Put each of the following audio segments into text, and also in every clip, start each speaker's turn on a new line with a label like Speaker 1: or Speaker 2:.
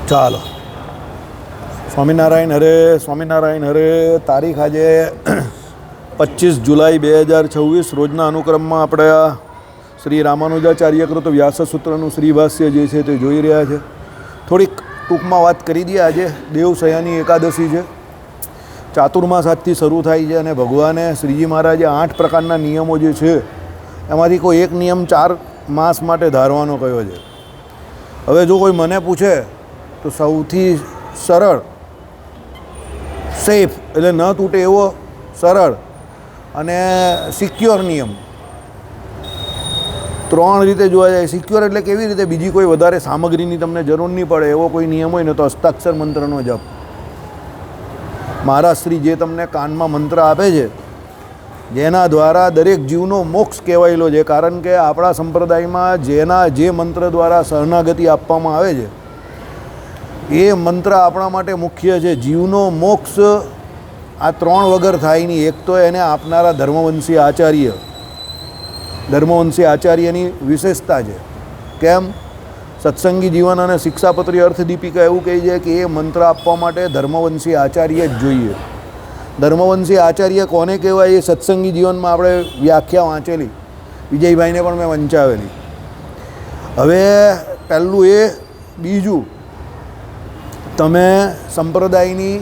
Speaker 1: ચાલો. સ્વામિનારાયણ હરે, સ્વામિનારાયણ હરે. તારીખ આજે 25 જુલાઈ 2026 રોજના અનુક્રમમાં આપણે આ શ્રી રામાનુજાચાર્યકૃત વ્યાસસૂત્રનું શ્રીભાષ્ય જે છે તે જોઈ રહ્યા છે. થોડીક ટૂંકમાં વાત કરી દઈએ. આજે દેવસયાની એકાદશી છે. ચાતુર્માસ આજથી શરૂ થાય છે અને ભગવાને શ્રીજી મહારાજે 8 પ્રકારના નિયમો જે છે એમાંથી કોઈ એક નિયમ 4 માસ માટે ધારવાનો કયો છે. હવે જો કોઈ મને પૂછે તો સૌથી સરળ, સેફ એટલે ન તૂટે એવો સરળ અને સિક્યોર નિયમ 3 રીતે જોવા જાય. સિક્યોર એટલે કેવી રીતે? બીજી કોઈ વધારે સામગ્રીની તમને જરૂર નહીં પડે એવો કોઈ નિયમ હોય ને તો અષ્ટાક્ષર મંત્રનો જપ. મહારાજ શ્રી જે તમને કાનમાં મંત્ર આપે છે, જેના દ્વારા દરેક જીવનો મોક્ષ કહેવાયેલો છે. કારણ કે આપણા સંપ્રદાયમાં જે મંત્ર દ્વારા શરણાગતિ આપવામાં આવે છે એ મંત્ર આપણા માટે મુખ્ય છે. જીવનો મોક્ષ આ 3 વગર થાય નહીં. એક તો એને આપનારા ધર્મવંશી આચાર્યની વિશેષતા છે. કેમ? સત્સંગી જીવન અને શિક્ષાપત્રી અર્થદીપિકા એવું કહે છે કે એ મંત્ર આપવા માટે ધર્મવંશી આચાર્ય જ જોઈએ. ધર્મવંશી આચાર્ય કોને કહેવાય? એ સત્સંગી જીવનમાં આપણે વ્યાખ્યા વાંચેલી, વિજયભાઈને પણ મેં વંચાવેલી. હવે પહેલું એ. બીજું, તમે સંપ્રદાયની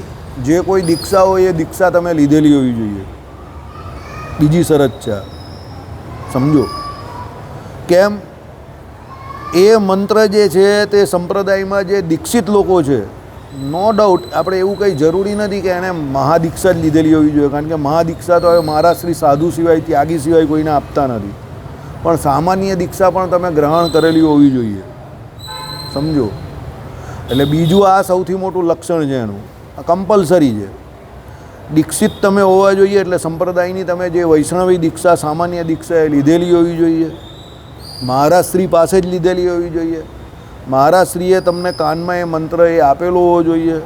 Speaker 1: જે કોઈ દીક્ષા હોય એ દીક્ષા તમે લીધેલી હોવી જોઈએ. બીજી શરત છે, સમજો. કેમ? એ મંત્ર જે છે તે સંપ્રદાયમાં જે દીક્ષિત લોકો છે, નો ડાઉટ આપણે એવું કંઈ જરૂરી નથી કે એણે મહાદીક્ષા જ લીધેલી હોવી જોઈએ. કારણ કે મહાદીક્ષા તો હવે મહારાજ શ્રી સાધુ સિવાય, ત્યાગી સિવાય કોઈને આપતા નથી. પણ સામાન્ય દીક્ષા પણ તમે ગ્રહણ કરેલી હોવી જોઈએ, સમજો. એટલે બીજું આ સૌથી મોટું લક્ષણ છે એનું. આ કમ્પલસરી છે. દીક્ષિત તમે હોવા જોઈએ. એટલે સંપ્રદાયની તમે જે વૈષ્ણવી દીક્ષા, સામાન્ય દીક્ષા એ લીધેલી હોવી જોઈએ. મહારાજશ્રી પાસે જ લીધેલી હોવી જોઈએ. મહારાજશ્રીએ તમને કાનમાં એ મંત્ર એ આપેલો હોવો જોઈએ.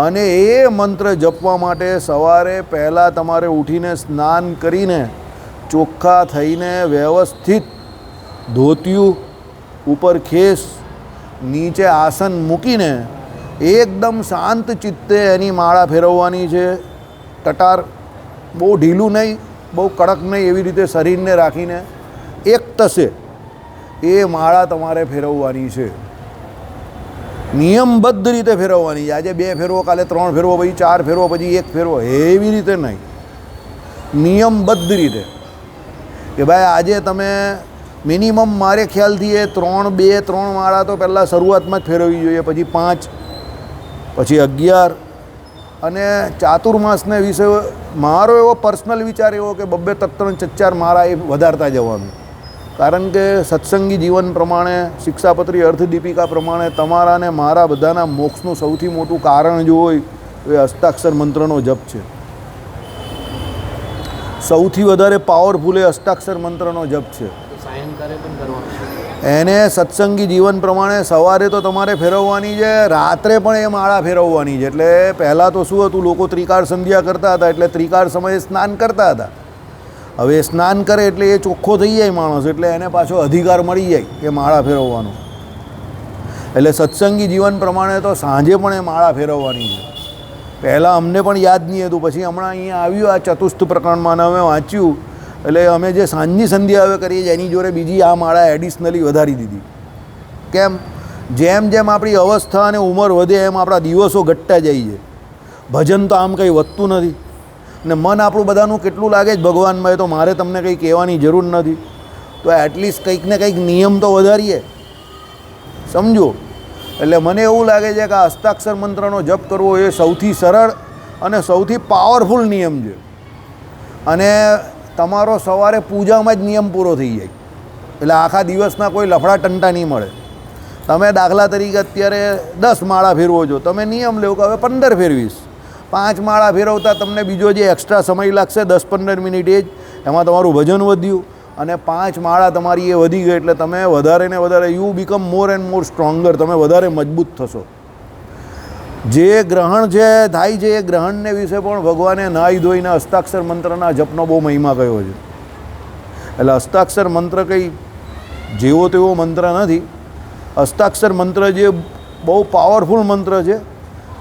Speaker 1: અને એ મંત્ર જપવા માટે સવારે પહેલાં તમારે ઉઠીને સ્નાન કરીને ચોખ્ખા થઈને વ્યવસ્થિત ધોતિયું ઉપર ખેસ, નીચે આસન મૂકીને એકદમ શાંત ચિત્તે એની માળા ફેરવવાની છે. ટટાર, બહુ ઢીલું નહીં, બહુ કડક નહીં, એવી રીતે શરીરને રાખીને એક તસે એ માળા તમારે ફેરવવાની છે. નિયમબદ્ધ રીતે ફેરવવાની છે. આજે 2 ફેરવો, કાલે 3 ફેરવો, પછી 4 ફેરવો, પછી 1 ફેરવો, એવી રીતે નહીં. નિયમબદ્ધ રીતે કે ભાઈ આજે તમે મિનિમમ, મારે ખ્યાલથી એ 3 માળા તો પહેલાં શરૂઆતમાં જ ફેરવવી જોઈએ. પછી 5, પછી 11. અને ચાતુર્માસને વિશે મારો એવો પર્સનલ વિચાર એવો કે 2 3 4 માળા એ વધારતા જવાનું. કારણ કે સત્સંગી જીવન પ્રમાણે, શિક્ષાપત્રી અર્થદીપિકા પ્રમાણે તમારા ને મારા બધાના મોક્ષનું સૌથી મોટું કારણ જો હોય તો એ અષ્ટાક્ષર મંત્રનો જપ છે. સૌથી વધારે પાવરફુલ એ અષ્ટાક્ષર મંત્રનો જપ છે. એને સત્સંગી જીવન પ્રમાણે સવારે તો તમારે ફેરવવાની છે, રાત્રે પણ એ માળા ફેરવવાની છે. એટલે પહેલાં તો શું હતું, લોકો ત્રિકાળ સંધ્યા કરતા હતા, એટલે ત્રિકાળ સમયે સ્નાન કરતા હતા. હવે સ્નાન કરે એટલે એ ચોખ્ખો થઈ જાય માણસ, એટલે એને પાછો અધિકાર મળી જાય કે માળા ફેરવવાનો. એટલે સત્સંગી જીવન પ્રમાણે તો સાંજે પણ એ માળા ફેરવવાની છે. પહેલાં અમને પણ યાદ નહીં હતું, પછી હમણાં અહીંયા આવ્યું આ ચતુસ્થ પ્રકરણમાં અમે વાંચ્યું, એટલે અમે જે સાંજની સંધ્યા હવે કરીએ છીએ એની જોડે બીજી આ માળા એડિશનલી વધારી દીધી. કેમ? જેમ જેમ આપણી અવસ્થા અને ઉંમર વધે એમ આપણા દિવસો ઘટતા જાય છે. ભજન તો આમ કંઈ વધતું નથી. ને મન આપણું બધાનું કેટલું લાગે છે ભગવાનમાં, એ તો મારે તમને કંઈ કહેવાની જરૂર નથી. તો એટલીસ્ટ કંઈક ને કંઈક નિયમ તો વધારીએ, સમજો. એટલે મને એવું લાગે છે કે આ અષ્ટાક્ષર મંત્રનો જપ કરવો એ સૌથી સરળ અને સૌથી પાવરફુલ નિયમ છે. અને તમારો સવારે પૂજામાં જ નિયમ પૂરો થઈ જાય. એટલે આખા દિવસના કોઈ લફડા ટંટા નહીં મળે. તમે દાખલા તરીકે અત્યારે 10 માળા ફેરવો છો, તમે નિયમ લેવો કે હવે 15 ફેરવીશ. 5 માળા ફેરવતા તમને બીજો જે એક્સ્ટ્રા સમય લાગશે 10-15 મિનિટ, એ જ એમાં તમારું વજન વધ્યું. અને 5 માળા તમારી એ વધી ગઈ એટલે તમે વધારે ને વધારે you become more and more stronger, તમે વધારે મજબૂત થશો. જે ગ્રહણ છે થાય છે એ ગ્રહણને વિશે પણ ભગવાને નાહી ધોઈને અષ્ટાક્ષર મંત્રના જપનો બહુ મહિમા કહ્યો છે. એટલે અષ્ટાક્ષર મંત્ર કંઈ જેવો તેવો મંત્ર નથી. અષ્ટાક્ષર મંત્ર જે બહુ પાવરફુલ મંત્ર છે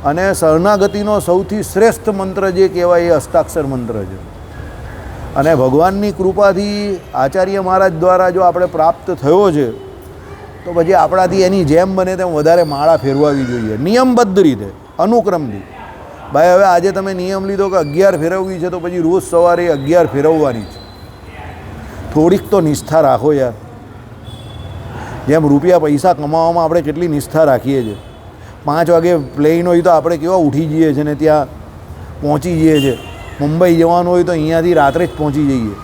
Speaker 1: અને શરણાગતિનો સૌથી શ્રેષ્ઠ મંત્ર જે કહેવાય એ અષ્ટાક્ષર મંત્ર છે. અને ભગવાનની કૃપાથી આચાર્ય મહારાજ દ્વારા જો આપણે પ્રાપ્ત થયો છે તો પછી આપણાથી એની જેમ બને તેમ વધારે માળા ફેરવાવી જોઈએ નિયમબદ્ધ રીતે, અનુક્રમથી. ભાઈ હવે આજે તમે નિયમ લીધો કે 11 ફેરવવી છે તો પછી રોજ સવારે 11 ફેરવવાની છે. થોડીક તો નિષ્ઠા રાખો યાર. જેમ રૂપિયા પૈસા કમાવામાં આપણે કેટલી નિષ્ઠા રાખીએ છીએ. 5 વાગે પ્લેન હોય તો આપણે કેવા ઉઠી જઈએ છીએ ને ત્યાં પહોંચી જઈએ છીએ. મુંબઈ જવાનું હોય તો અહીંયાથી રાત્રે જ પહોંચી જઈએ,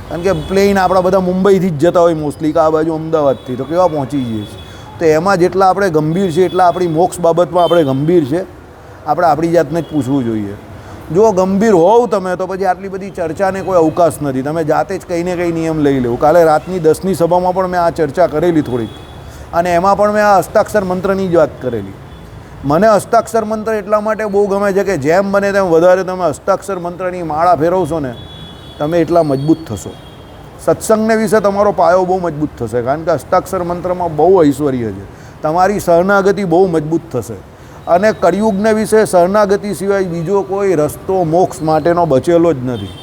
Speaker 1: કારણ કે પ્લેન આપણા બધા મુંબઈથી જ જતા હોય મોસ્ટલી, કે આ બાજુ અમદાવાદથી, તો કેવા પહોંચી જઈએ છીએ. તો એમાં જેટલા આપણે ગંભીર છે એટલા આપણી મોક્ષ બાબતમાં આપણે ગંભીર છે. આપણે આપણી જાતને જ પૂછવું જોઈએ. જો ગંભીર હોવ તમે તો પછી આટલી બધી ચર્ચાને કોઈ અવકાશ નથી. તમે જાતે જ કંઈ ને કંઈ નિયમ લઈ લેવું. કાલે રાતની 10ની સભામાં પણ મેં આ ચર્ચા કરેલી થોડીક, અને એમાં પણ મેં આ અષ્ટાક્ષર મંત્રની જ વાત કરેલી. મને અષ્ટાક્ષર મંત્ર એટલા માટે બહુ ગમે છે કે જેમ બને તેમ વધારે તમે અષ્ટાક્ષર મંત્રની માળા ફેરવશો ને તમે એટલા મજબૂત થશો. સત્સંગને વિશે તમારો પાયો બહુ મજબૂત થશે, કારણ કે અષ્ટાક્ષર મંત્રમાં બહુ ઐશ્વર્ય છે. તમારી શરણાગતિ બહુ મજબૂત થશે. અને કળિયુગને વિશે શરણાગતિ સિવાય બીજો કોઈ રસ્તો મોક્ષ માટેનો બચેલો જ નથી.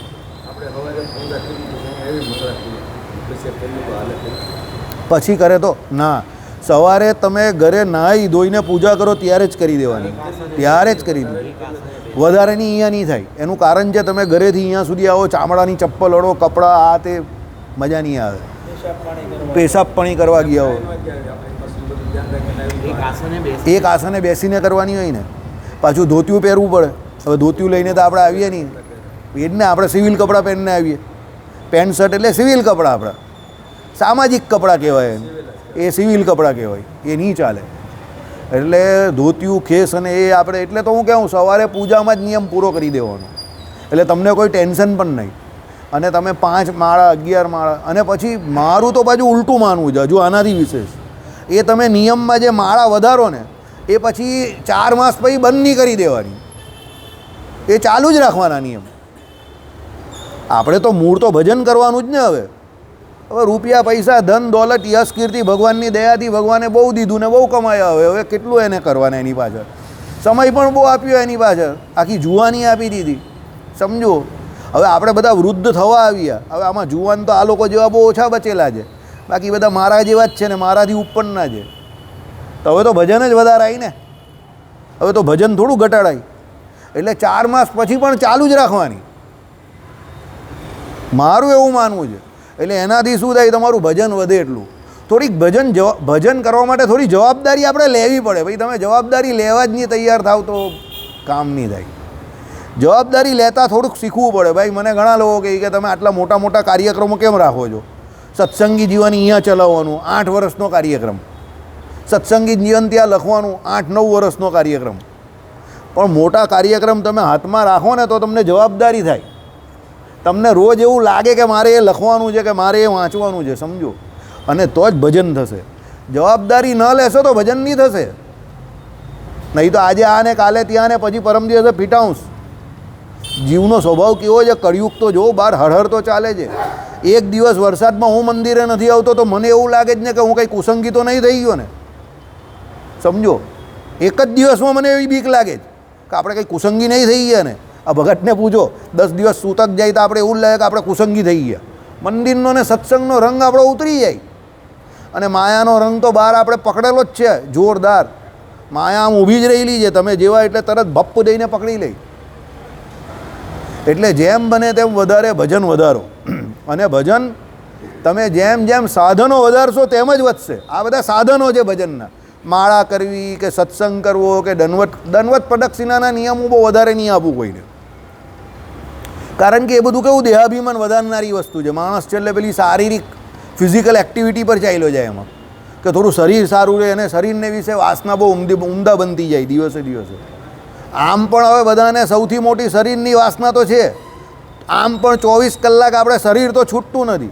Speaker 1: પછી કરે તો ના, સવારે તમે ઘરે નાહી ધોઈને પૂજા કરો ત્યારે જ કરી દેવાની, ત્યારે જ કરી દો. વધારેની અહીંયા નહીં થાય. એનું કારણ છે તમે ઘરેથી અહીંયા સુધી આવો, ચામડાની ચપ્પલ અડો, કપડાં આ તે, મજા નહીં આવે. પેશાબ પાણી કરવા ગયા હો, એક આસને બેસીને કરવાની હોય ને, પાછું ધોતિયું પહેરવું પડે. હવે ધોતિયું લઈને તો આપણે આવીએ નહીં, એ જ ને, આપણે સિવિલ કપડાં પહેરીને આવીએ. પેન્ટ શર્ટ એટલે સિવિલ કપડાં, આપણા સામાજિક કપડાં કહેવાય, એ સિવિલ કપડાં કહેવાય, એ નહીં ચાલે. એટલે ધોતિયું ખેસ અને એ આપણે, એટલે તો હું કહું સવારે પૂજામાં જ નિયમ પૂરો કરી દેવાનો, એટલે તમને કોઈ ટેન્શન પણ નહીં. અને તમે 5 માળા 11 માળા, અને પછી મારું તો પાછું ઉલટું માનવું છે હજુ આનાથી વિશેષ. એ તમે નિયમમાં જે માળા વધારો ને એ પછી 4 માસ પછી બંધ નહીં કરી દેવાની, એ ચાલુ જ રાખવાના નિયમ. આપણે તો મૂળ તો ભજન કરવાનું જ ને. હવે રૂપિયા પૈસા ધન દોલત યશ કીર્તિ ભગવાનની દયાથી ભગવાને બહુ દીધું ને બહુ કમાયા. હવે કેટલું એને કરવાના એની પાછળ, સમય પણ બહુ આપ્યો એની પાછળ, આખી જુવાની આપી દીધી, સમજો. હવે આપણે બધા વૃદ્ધ થવા આવ્યા. હવે આમાં જુવાન તો આ લોકો જેવા બહુ ઓછા બચેલા છે, બાકી બધા મારા જેવા જ છે ને મારાથી ઉપરના છે. તો હવે તો ભજન જ વધારે આવી ને, હવે તો ભજન થોડું ઘટાડાય. એટલે 4 માસ પછી પણ ચાલુ જ રાખવાની, મારું એવું માનવું છે. એટલે એનાથી શું થાય, તમારું ભજન વધે એટલું. થોડીક ભજન કરવા માટે થોડી જવાબદારી આપણે લેવી પડે. ભાઈ તમે જવાબદારી લેવા જ નહીં તૈયાર થાવ તો કામ નહીં થાય. જવાબદારી લેતા થોડુંક શીખવું પડે. ભાઈ મને ઘણા લોકો કહે કે તમે આટલા મોટા મોટા કાર્યક્રમો કેમ રાખો છો? સત્સંગી જીવન અહીંયા ચલાવવાનું 8 વર્ષનો કાર્યક્રમ, સત્સંગી જીવન ત્યાં લખવાનું 8-9 વર્ષનો કાર્યક્રમ. પણ મોટા કાર્યક્રમ તમે હાથમાં રાખો ને તો તમને જવાબદારી થાય. તમને રોજ એવું લાગે કે મારે એ લખવાનું છે, કે મારે એ વાંચવાનું છે, સમજો. અને તો જ ભજન થશે. જવાબદારી ન લેશો તો ભજન નહીં થશે. નહીં તો આજે આ ને કાલે ત્યાં ને પછી પરમ દિવસે ફીટાઉન્સ. જીવનો સ્વભાવ કેવો છે, કળિયુગ તો જો બહાર હળહળ તો ચાલે છે. એક દિવસ વરસાદમાં હું મંદિરે નથી આવતો તો મને એવું લાગે જ ને કે હું કંઈ કુસંગી તો નહીં થઈ ગયો ને, સમજો. એક જ દિવસમાં મને એવી બીક લાગે છે કે આપણે કંઈ કુસંગી નહીં થઈ ગયા ને. આ ભગતને પૂછો, 10 દિવસ સૂતક જાય તો આપણે એવું લાગે કે આપણે કુસંગી થઈ ગયા. મંદિરનો ને સત્સંગનો રંગ આપણો ઉતરી જાય, અને માયાનો રંગ તો બહાર આપણે પકડેલો જ છે જોરદાર. માયા આમ ઊભી જ રહેલી છે, તમે જેવા એટલે તરત ભપ્પ દઈને પકડી લે. એટલે જેમ બને તેમ વધારે ભજન વધારો. અને ભજન તમે જેમ જેમ સાધનો વધારશો તેમ જ વધશે. આ બધા સાધનો છે ભજનના. માળા કરવી કે સત્સંગ કરવો કે દંડવત પ્રદક્ષિણાના નિયમો બહુ વધારે નહીં આપવું કોઈને, કારણ કે એ બધું કેવું દેહાભિમાન વધારનારી વસ્તુ છે. માણસ છેલ્લે પેલી શારીરિક ફિઝિકલ એક્ટિવિટી પર ચાલ્યો જાય એમાં, કે થોડું શરીર સારું રહે, અને શરીરને વિશે વાસના બહુ ઉમદા બનતી જાય દિવસે દિવસે. આમ પણ હવે બધાને સૌથી મોટી શરીરની વાસના તો છે. આમ પણ 24 કલાક આપણે શરીર તો છૂટતું નથી.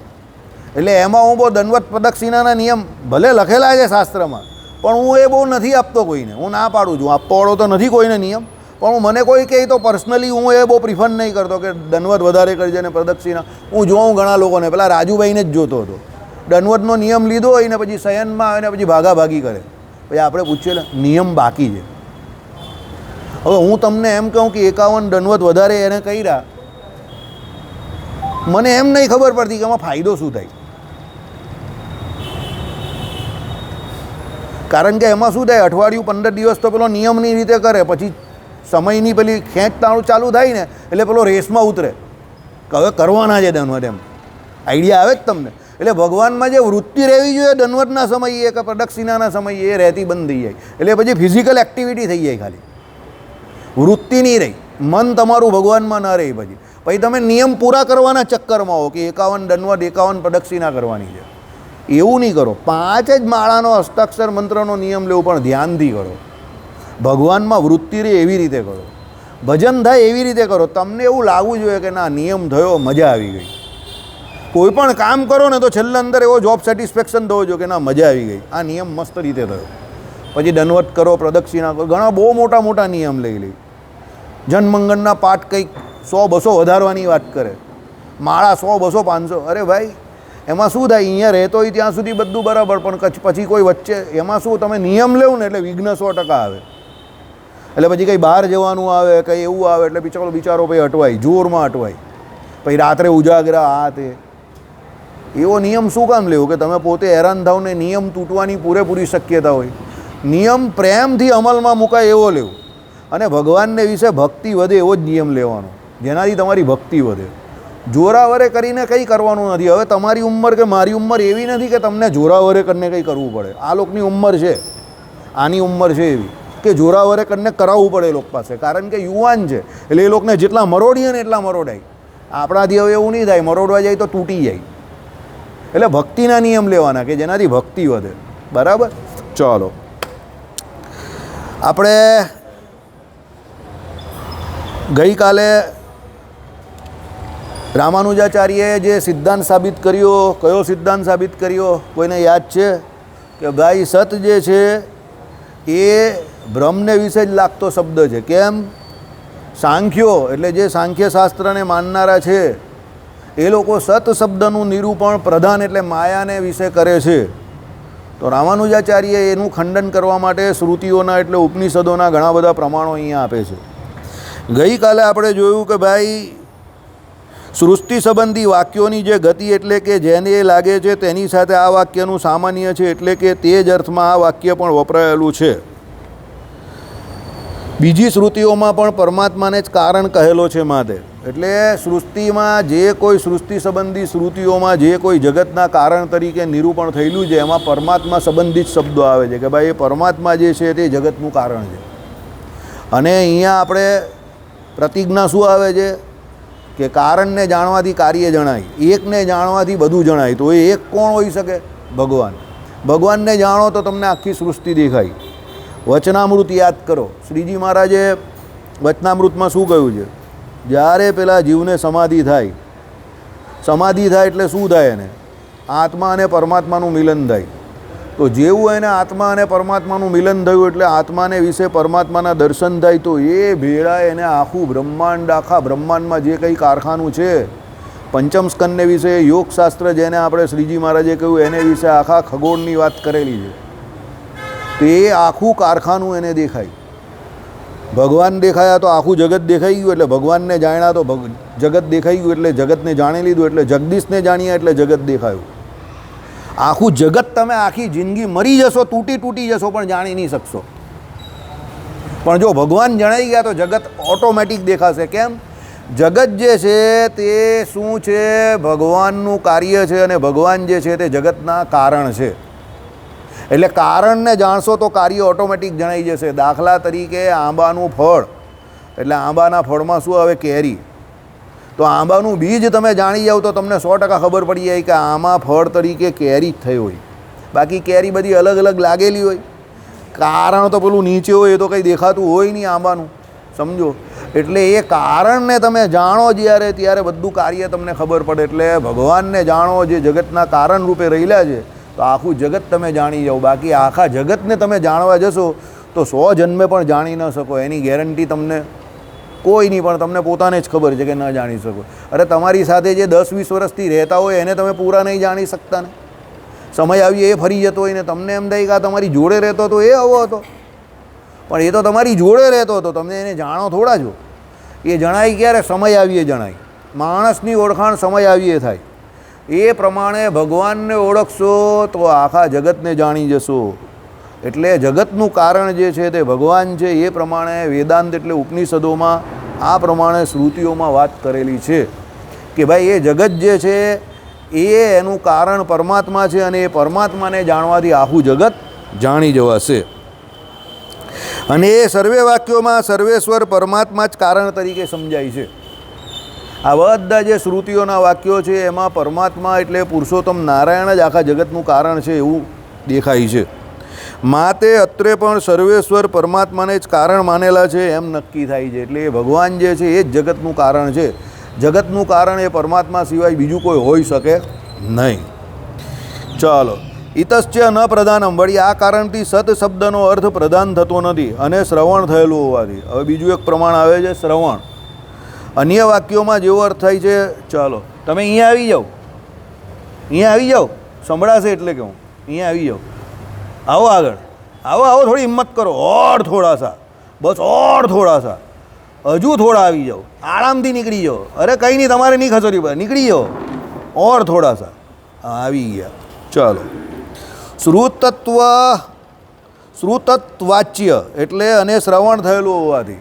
Speaker 1: એટલે એમાં હું બહુ દંડવત પ્રદક્ષિણાના નિયમ ભલે લખેલા છે શાસ્ત્રમાં, પણ હું એ બહુ નથી આપતો કોઈને. હું ના પાડું છું, આપવાવાળો તો નથી કોઈને નિયમ, પણ હું મને કોઈ કહે તો પર્સનલી હું એ બહુ પ્રિફર નહીં કરતો કે દંડવત વધારે કરજે ને પ્રદક્ષિણા. હું જોઉં ઘણા લોકોને, પેલા રાજુભાઈને જ જોતો હતો, દંડવતનો નિયમ લીધો હોય ને પછી શયનમાં આવે ને પછી ભાગાભાગી કરે. પછી આપણે પૂછીએ નિયમ બાકી છે. હવે હું તમને એમ કહું કે 51 દંડવત વધારે એને કર્યા, મને એમ નહીં ખબર પડતી કે એમાં ફાયદો શું થાય. કારણ કે એમાં શું થાય, અઠવાડિયું 15 દિવસ તો પેલો નિયમની રીતે કરે, પછી સમયની પેલી ખેંચતાણું ચાલુ થાય ને એટલે પેલો રેસમાં ઉતરે કે હવે કરવાના છે દંડવત. એમ આઈડિયા આવે જ તમને. એટલે ભગવાનમાં જે વૃત્તિ રહેવી જોઈએ દંડવતના સમયે કે પ્રદક્ષિણાના સમયે એ રહેતી બંધ થઈ જાય. એટલે પછી ફિઝિકલ એક્ટિવિટી થઈ જાય, ખાલી વૃત્તિ નહીં રહી, મન તમારું ભગવાનમાં ન રહી. પછી તમે નિયમ પૂરા કરવાના ચક્કરમાં હો કે 51 દંડવત 51 પ્રદક્ષિણા કરવાની છે. એવું નહીં કરો. 5 જ માળાનો હસ્તાક્ષર મંત્રનો નિયમ લેવો, પણ ધ્યાનથી કરો. ભગવાનમાં વૃત્તિ રહે એવી રીતે કરો, ભજન થાય એવી રીતે કરો. તમને એવું લાગવું જોઈએ કે ના નિયમ થયો, મજા આવી ગઈ. કોઈ પણ કામ કરો ને તો છેલ્લે અંદર એવો જોબ સેટિસ્ફેક્શન થવો જોઈએ કે ના મજા આવી ગઈ, આ નિયમ મસ્ત રીતે થયો. પછી દંડવત કરો, પ્રદક્ષિણા કરો, ઘણા બહુ મોટા મોટા નિયમ લઈ જનમંગળના પાઠ કંઈક 100-200 વધારવાની વાત કરે, માળા 100-200 500. અરે ભાઈ એમાં શું થાય, અહીંયા રહેતો હોય ત્યાં સુધી બધું બરાબર, પણ પછી કોઈ વચ્ચે એમાં શું તમે નિયમ લેવું ને એટલે વિઘ્ન 100% આવે. એટલે પછી કંઈ બહાર જવાનું આવે, કંઈ એવું આવે એટલે બિચારો પછી અટવાય, જોરમાં અટવાય. પછી રાત્રે ઉજાગરા આ તે. એવો નિયમ શું કામ લેવો કે તમે પોતે હેરાન થાવ ને નિયમ તૂટવાની પૂરેપૂરી શક્યતા હોય. નિયમ પ્રેમથી અમલમાં મુકાય એવો લેવો, અને ભગવાનને વિશે ભક્તિ વધે એવો જ નિયમ લેવાનો, જેનાથી તમારી ભક્તિ વધે. જોરાવરે કરીને કંઈ કરવાનું નથી. હવે તમારી ઉંમર કે મારી ઉંમર એવી નથી કે તમને જોરાવરે કરીને કંઈ કરવું પડે. આ લોકોની ઉંમર છે, આની ઉંમર છે એવી કે જોરાવરે કરીને કરાવવું પડે એ લોકો પાસે, કારણ કે યુવાન છે. એટલે એ લોકોને જેટલા મરોડીએ ને એટલા મરોડાય. આપણાથી હવે એવું નહીં થાય, મરોડવા જાય તો તૂટી જાય. એટલે ભક્તિના નિયમ લેવાના કે જેનાથી ભક્તિ વધે. બરાબર. ચાલો આપણે ગઈકાલે રામાનુજાચાર્યએ જે સિદ્ધાંત સાબિત કર્યો, કયો સિદ્ધાંત સાબિત કર્યો કોઈને યાદ છે? કે ભાઈ સત જે છે એ બ્રહ્મને વિશે જ લાગતો શબ્દ છે. કેમ? સાંખ્યો એટલે જે સાંખ્ય શાસ્ત્રને માનનારા છે એ લોકો સત શબ્દનું નિરૂપણ પ્રધાન એટલે માયાને વિશે કરે છે. તો રામાનુજાચાર્ય એનું ખંડન કરવા માટે શ્રુતિઓના એટલે ઉપનિષદોના ઘણા બધા પ્રમાણો અહીંયા આપે છે. ગઈકાલે આપણે જોયું કે ભાઈ સૃષ્ટિ સંબંધી વાક્યોની જે ગતિ એટલે કે જેને એ લાગે છે તેની સાથે આ વાક્યનું સામાન્ય છે, એટલે કે તે જ અર્થમાં આ વાક્ય પણ વપરાયેલું છે. બીજી શ્રુતિઓમાં પણ પરમાત્માને જ કારણ કહેલો છે માટે. એટલે સૃષ્ટિમાં જે કોઈ સૃષ્ટિ સંબંધી શ્રુતિઓમાં જે કોઈ જગતના કારણ તરીકે નિરૂપણ થયેલું છે એમાં પરમાત્મા સંબંધિત શબ્દો આવે છે કે ભાઈ એ પરમાત્મા જે છે તે જગતનું કારણ છે. અને અહીંયા આપણે પ્રતિજ્ઞા શું આવે છે કે કારણને જાણવાથી કાર્ય જણાય, એકને જાણવાથી બધું જણાય. તો એ એક કોણ હોઈ શકે? ભગવાન. ભગવાનને જાણો તો તમને આખી સૃષ્ટિ દેખાય. વચનામૃત યાદ કરો. શ્રીજી મહારાજે વચનામૃતમાં શું કહ્યું છે? જ્યારે પેલા જીવને સમાધિ થાય એટલે શું થાય? એને આત્મા અને પરમાત્માનું મિલન થાય. તો જેવું એને આત્મા અને પરમાત્માનું મિલન થયું એટલે આત્માને વિશે પરમાત્માના દર્શન થાય. તો એ ભેળા એને આખું બ્રહ્માંડ, આખા બ્રહ્માંડમાં જે કંઈ કારખાનું છે, પંચમ સ્કંદને વિશે યોગશાસ્ત્ર જેને આપણે શ્રીજી મહારાજે કહ્યું એને વિશે આખા ખગોળની વાત કરેલી છે. તો એ આખું કારખાનું એને દેખાય. ભગવાન દેખાયા તો આખું જગત દેખાઈ ગયું, એટલે ભગવાનને જાણ્યા તો જગત દેખાઈ ગયું, એટલે જગતને જાણી લીધું, એટલે જગદીશને જાણ્યા એટલે જગત દેખાયું. આખું જગત તમે આખી જિંદગી મરી જશો, તૂટી જશો, પણ જાણી નહીં શકશો. પણ જો ભગવાન જણાઈ ગયા તો જગત ઓટોમેટિક દેખાશે. કેમ? જગત જે છે તે શું છે? ભગવાનનું કાર્ય છે, અને ભગવાન જે છે તે જગતના કારણ છે. એટલે કારણને જાણશો તો કાર્ય ઓટોમેટિક જણાઈ જશે. દાખલા તરીકે આંબાનું ફળ, એટલે આંબાના ફળમાં શું આવે? કેરી. તો આંબાનું બીજ તમે જાણી જાઓ તો તમને 100% ખબર પડી જાય કે આમાં ફળ તરીકે કેરી જ થઈ હોય. બાકી કેરી બધી અલગ અલગ લાગેલી હોય. કારણ તો પેલું નીચે હોય, એ તો કંઈ દેખાતું હોય નહીં આંબાનું. સમજો? એટલે એ કારણને તમે જાણો જ્યારે, ત્યારે બધું કાર્ય તમને ખબર પડે. એટલે ભગવાનને જાણો જે જગતના કારણ રૂપે રહેલા છે, તો આખું જગત તમે જાણી જાઓ. બાકી આખા જગતને તમે જાણવા જશો તો 100 જન્મે પણ જાણી ન શકો. એની ગેરંટી તમને કોઈ નહીં, પણ તમને પોતાને જ ખબર છે કે ન જાણી શકો. અરે તમારી સાથે જે 10-20 વર્ષથી રહેતા હોય એને તમે પૂરા નહીં જાણી શકતા ને. સમય આવીએ એ ફરી જતો હોય ને તમને એમ થાય કે આ તમારી જોડે રહેતો હતો એ આવો હતો, પણ એ તો તમારી જોડે રહેતો હતો, તમે એને જાણો થોડા છો. એ જણાય ક્યારે? સમય આવીએ જણાય. માણસની ઓળખાણ સમય આવીએ થાય. એ પ્રમાણે ભગવાનને ઓળખશો તો આખા જગતને જાણી જશો. એટલે જગતનું કારણ જે છે તે ભગવાન છે. એ પ્રમાણે વેદાંત એટલે ઉપનિષદોમાં આ પ્રમાણે શ્રુતિઓમાં વાત કરેલી છે કે ભાઈ એ જગત જે છે એ એનું કારણ પરમાત્મા છે અને એ પરમાત્માને જાણવાથી આખું જગત જાણી જવાશે. અને એ સર્વે વાક્યોમાં સર્વેશ્વર પરમાત્મા જ કારણ તરીકે સમજાય છે. આ બધા જે શ્રુતિઓના વાક્યો છે એમાં પરમાત્મા એટલે પુરુષોત્તમ નારાયણ જ આખા જગતનું કારણ છે એવું દેખાય છે. માતે અત્રે પણ સર્વેશ્વર પરમાત્માને જ કારણ માનેલા છે એમ નક્કી થાય છે. એટલે એ ભગવાન જે છે એ જ જગતનું કારણ છે. જગતનું કારણ એ પરમાત્મા સિવાય બીજું કોઈ હોઈ શકે નહીં. ચાલો, ઇતશ્ચ ન પ્રધાનમ. વળી આ કારણથી સત શબ્દનો અર્થ પ્રધાન થતો નથી અને શ્રવણ થયેલું હોવાથી. હવે બીજું એક પ્રમાણ આવે છે શ્રવણ. અન્ય વાક્યોમાં જેવો અર્થ થાય છે. ચાલો તમે અહીંયા આવી જાઓ, અહીંયા આવી જાઓ, સંભળાશે એટલે કે હું અહીંયા આવી જાઉં. આવો આગળ, આવો આવો, થોડી હિંમત કરો. ઓર થોડા સા, બસ ઓર થોડા સા, હજુ થોડા આવી જાઓ, આરામથી નીકળી જાઓ. અરે કંઈ નહીં, તમારે નહીં ખસોરી પર નીકળી જાઓ. ઓર થોડા સા, આવી ગયા. ચાલો, શ્રુતત્વાચ્ય એટલે અને શ્રવણ થયેલું હોવાથી.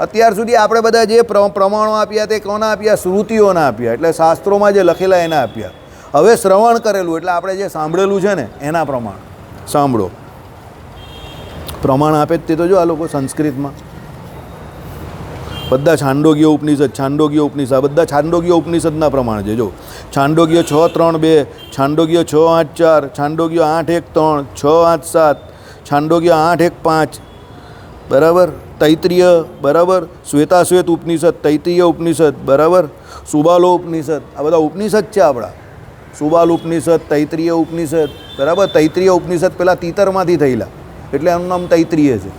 Speaker 1: અત્યાર સુધી આપણે બધા જે પ્રમાણો આપ્યા તે કોના આપ્યા? શ્રુતિઓના આપ્યા, એટલે શાસ્ત્રોમાં જે લખેલા એના આપ્યા. હવે શ્રવણ કરેલું એટલે આપણે જે સાંભળેલું છે ને એના પ્રમાણ સાંભળો. પ્રમાણ આપે તે તો જો આ લોકો સંસ્કૃતમાં બધા છાંડોગ્ય ઉપનિષદ, છાંડોગ્ય ઉપનિષદ, બધા છાંડોગ્ય ઉપનિષદના પ્રમાણ છે. જો છાંડોગ્ય 6:3:2, છાંડોગ્ય 6:8:4, છાંડોગ્ય 8:1:3, 6:8:7, છાંડોગ્ય 8:1:5, બરાબર. તૈત્રીય, બરાબર. શ્વેતાશ્વેત ઉપનિષદ, તૈત્રીય ઉપનિષદ, બરાબર. સુબાલો ઉપનિષદ, આ બધા ઉપનિષદ છે આપણા. સુબાલ ઉપનિષદ, તૈત્રીય ઉપનિષદ, બરાબર. તૈત્રીય ઉપનિષદ પેલા તીતરમાંથી થયેલા એટલે એનું નામ તૈત્રીય છે.